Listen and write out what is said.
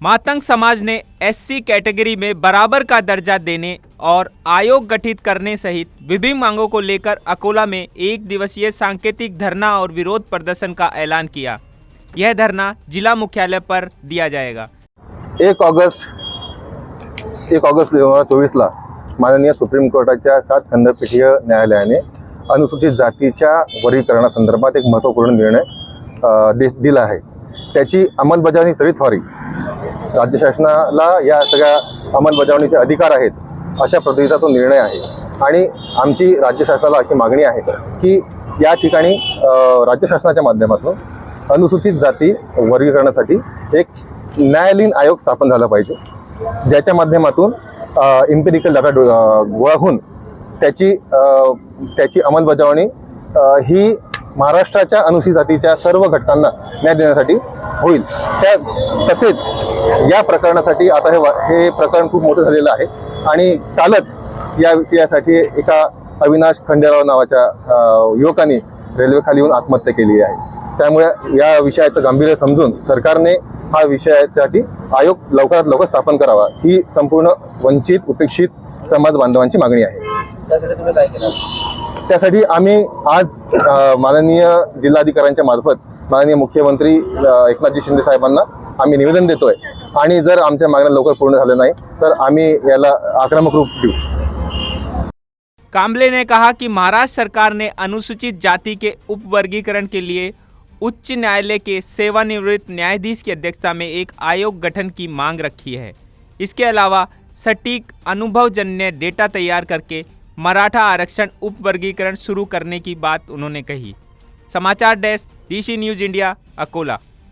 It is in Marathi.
मातंग समाज ने एससी कैटेगरी में बराबर का दर्जा देने और आयोग गठित करने सहित विभिन्न मांगों को लेकर अकोला में एक दिवसीय सांकेतिक धरना और विरोध प्रदर्शन का ऐलान किया। यह धरना जिला मुख्यालय पर दिया जाएगा। 1 ऑगस्ट 2024ला माननीय सुप्रीम कोर्टाच्या 7 खंडपीठीय न्यायालयाने अनुसूचित जातीच्या वर्गीकरणासंदर्भात एक महत्त्वपूर्ण निर्णय दिला आहे। त्याची अंमलबजावणी त्वरित व्हावी, राज्य शासनाला या सगळ्या अंमलबजावणीचे अधिकार आहेत अशा पद्धतीचा तो निर्णय आहे। आणि आमची राज्य शासनाला अशी मागणी आहे की या ठिकाणी राज्य शासनाच्या माध्यमातून अनुसूचित जाती वर्गीकरणासाठी एक न्यायालयीन आयोग स्थापन झाला पाहिजे, ज्याच्या माध्यमातून इम्पिरिकल डाटा गोळा होऊन त्याची अंमलबजावणी ही महाराष्ट्राच्या अनुसूचित जातीच्या सर्व घटकांना न्याय देण्यासाठी होईल। तसेच या प्रकरणासाठी आता हे प्रकरण खूप मोठं झालेलं आहे आणि कालच या विषयासाठी एका अविनाश खंडेराव नावाच्या युवकाने रेल्वेखाली येऊन आत्महत्या केली आहे। त्यामुळे या विषयाचं गांभीर्य समजून सरकारने हा विषयासाठी आयोग लवकरात लवकर स्थापन करावा ही संपूर्ण वंचित उपेक्षित समाज बांधवांची मागणी आहे। त्यासाठी आम्ही आज माननीय जिल्हाधिकाऱ्यांच्या मार्फत माननीय मुख्यमंत्री एकनाथजी शिंदे साहेबांना आम्ही निवेदन देतोय आणि जर आमच्या मागण्या लवकर पूर्ण झाल्या नाही तर आम्ही याला आक्रमक रूप देऊ। कांबले ने कहा कि महाराष्ट्र सरकार ने अनुसूचित जाति के उपवर्गीकरण के लिए उच्च न्यायालय के सेवानिवृत्त न्यायाधीश की अध्यक्षता में एक आयोग गठन की मांग रखी है। इसके अलावा सटीक अनुभवजन्य डेटा तैयार करके मराठा आरक्षण उपवर्गीकरण शुरू करने की बात उन्होंने कही। समाचार desk DC news India, Akola.